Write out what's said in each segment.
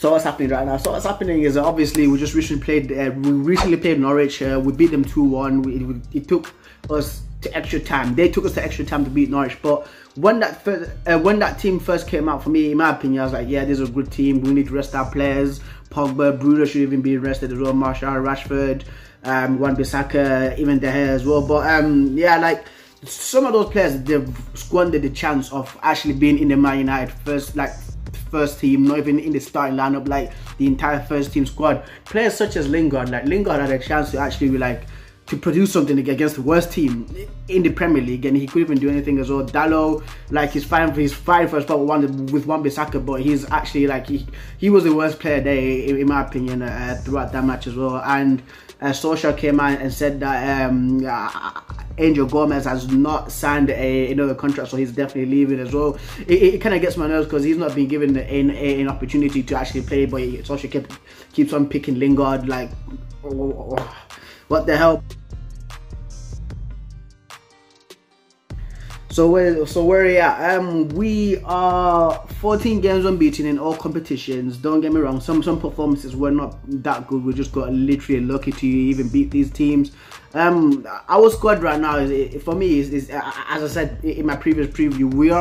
So what's happening right now? So what's happening is obviously we just recently played Norwich. We beat them 2-1. It took us to extra time. They took us to extra time to beat Norwich. But when that team first came out, for me, in my opinion, I was like, yeah, this is a good team. We need to rest our players. Pogba, Bruno should even be rested as well. Martial, Rashford, Wan-Bissaka, even De Gea as well. But yeah, like some of those players, they've squandered the chance of actually being in the Man United first team, not even in the starting lineup, like the entire first team squad. Players such as Lingard, like Lingard had a chance to actually be to produce something against the worst team in the Premier League, and he couldn't even do anything as well. Dalot, like he's fine for a spot with Wan-Bissaka, but he's actually he was the worst player there in my opinion throughout that match as well. And Solskjaer came out and said that Angel Gomez has not signed another contract, so he's definitely leaving as well. It kind of gets my nerves because he's not been given an opportunity to actually play, but Solskjaer keeps on picking Lingard. Like, what the hell? So where are we at? We are 14 games unbeaten in all competitions. Don't get me wrong, some performances were not that good. We just got literally lucky to even beat these teams. Our squad right now for me is as I said in my previous preview, we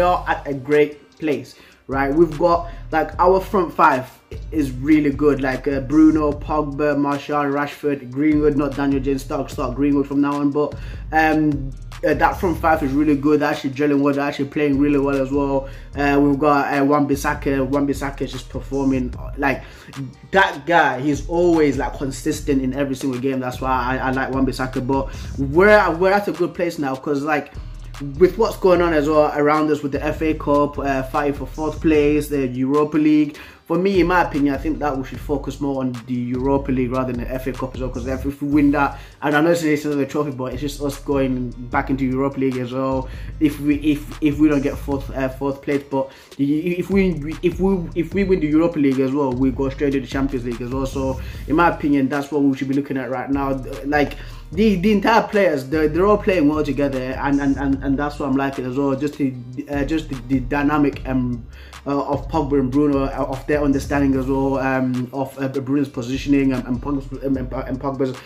are at a great place, right? We've got like our front five is really good, like Bruno, Pogba, Martial, Rashford, Greenwood, not Daniel James Stark Greenwood from now on, but that front five is really good. They're actually gelling well, they're actually playing really well as well. We've got Wan-Bissaka is just performing like that guy. He's always like consistent in every single game. That's why I like Wan-Bissaka. But we're at a good place now, because like with what's going on as well around us with the FA Cup, fighting for 4th place, the Europa League. For me, in my opinion, I think that we should focus more on the Europa League rather than the FA Cup as well. Because if we win that, and I know it's another trophy, but it's just us going back into Europa League as well. If we don't get fourth place, but if we win the Europa League as well, we go straight to the Champions League as well. So in my opinion, that's what we should be looking at right now. Like the entire players, they're all playing well together, and that's what I'm liking as well. Just the dynamic of Pogba and Bruno, of their understanding as well, of Bruno's positioning and Pogba's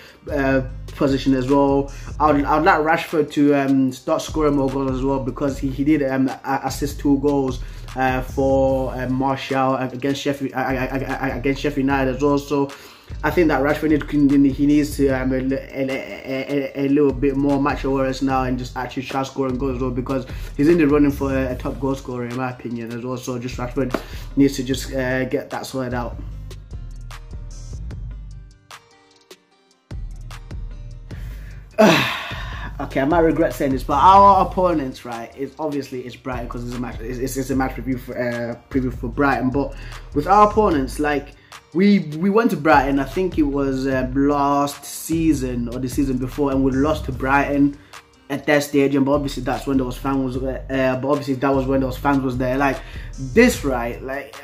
position as well. I'd like Rashford to start scoring more goals as well, because he did assist 2 goals for Martial against Sheffield United as well. So I think that Rashford needs to a little bit more match awareness now and just actually start scoring goals as well, because he's in the running for a top goal scorer in my opinion as well. So just Rashford needs to just get that sorted out. Okay, I might regret saying this, but our opponents, right, is obviously it's Brighton, because it's a match. It's a match preview for Brighton. But with our opponents, like we went to Brighton, I think it was last season or the season before, and we lost to Brighton at their stadium. But obviously that's when those fans was there. Like this, right? Like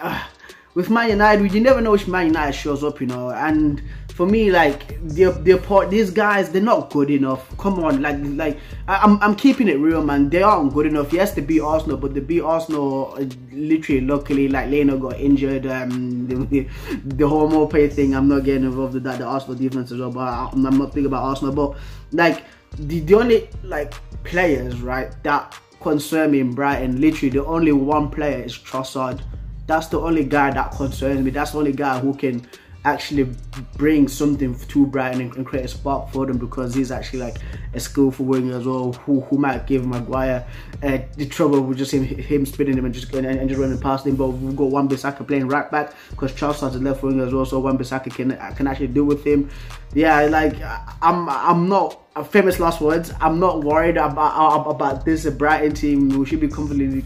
with Man United, you never know which Man United shows up, you know. And for me, like these guys, they're not good enough. Come on, like I'm keeping it real, man. They aren't good enough. Yes, they beat Arsenal, but they beat Arsenal literally luckily. Like Leno got injured. The whole Mopay thing, I'm not getting involved with that. The Arsenal defense as well, but I'm not thinking about Arsenal. But like the only like players, right, that concern me in Brighton, literally the only one player is Trossard. That's the only guy that concerns me. That's the only guy who can actually bring something to Brighton and create a spark for them, because he's actually like a skillful winger as well, who might give Maguire the trouble with just him spinning him and just running past him. But we've got Wan-Bissaka playing right back, because Trossard's a left winger as well, so Wan-Bissaka can actually deal with him. Yeah, like I'm not, famous last words, I'm not worried about this Brighton team. We should be comfortably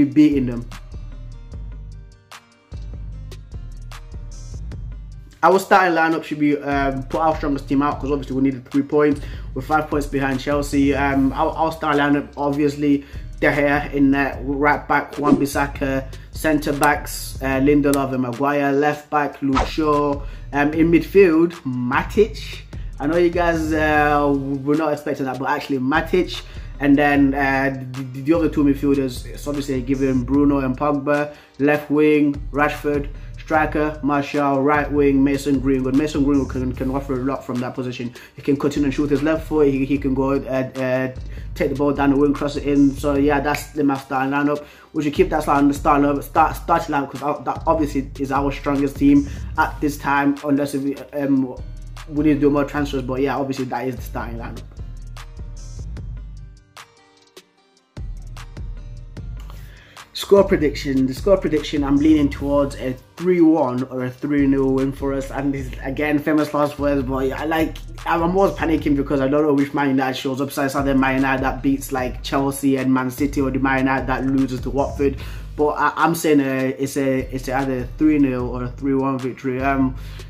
beating them. Our starting lineup should be put our strongest team out, because obviously we needed 3 points. We're 5 points behind Chelsea. Our starting lineup, obviously De Gea in right back, Wan-Bissaka, centre backs Lindelof and Maguire, left back Luke Shaw, in midfield Matic. I know you guys were not expecting that, but actually Matic, And then the other two midfielders, it's obviously giving Bruno and Pogba, left wing, Rashford, striker, Martial, right wing, Mason Greenwood. Mason Greenwood can offer a lot from that position. He can cut in and shoot his left foot, he can go take the ball down the wing, cross it in. So yeah, that's the my starting lineup. We should keep that starting lineup because that obviously is our strongest team at this time, unless if we need to do more transfers. But yeah, obviously that is the starting lineup. Score prediction. The score prediction, I'm leaning towards a 3-1 or a 3-0 win for us. And this, again, famous last words, but I'm always panicking because I don't know which Man United shows up. So it's either Man United that beats like Chelsea and Man City, or the Man United that loses to Watford. But I'm saying it's either a 3-0 or a 3-1 victory.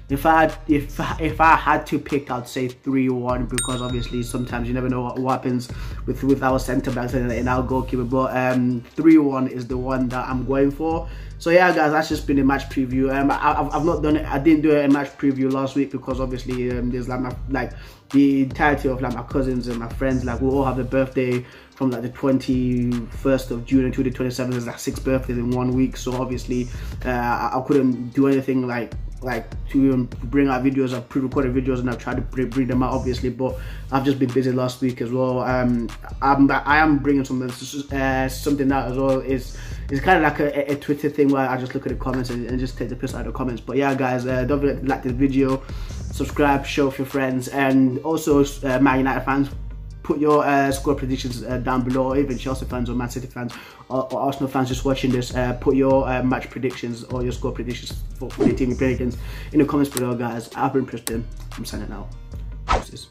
If I had to pick, I'd say 3-1 because obviously sometimes you never know what happens with our centre backs and our goalkeeper. But 3-1 is the one that I'm going for. So yeah, guys, that's just been a match preview. I've not done it. I didn't do a match preview last week because obviously there's like the entirety of like my cousins and my friends. Like we all have a birthday from like the 21st of June until the 27th. There's like 6 birthdays in 1 week. So obviously I couldn't do anything like to even bring out videos. I've pre-recorded videos and I've tried to bring them out obviously, but I've just been busy last week as well. I am bringing something out as well. It's kind of like a Twitter thing where I just look at the comments and just take the piss out of the comments. But yeah, guys, don't forget to like this video, subscribe, share with your friends, and also Man United fans, put your score predictions down below, or even Chelsea fans or Man City fans or Arsenal fans just watching this, put your match predictions or your score predictions for the team you play against in the comments below, guys. I've been Preston. I'm signing out. Peace.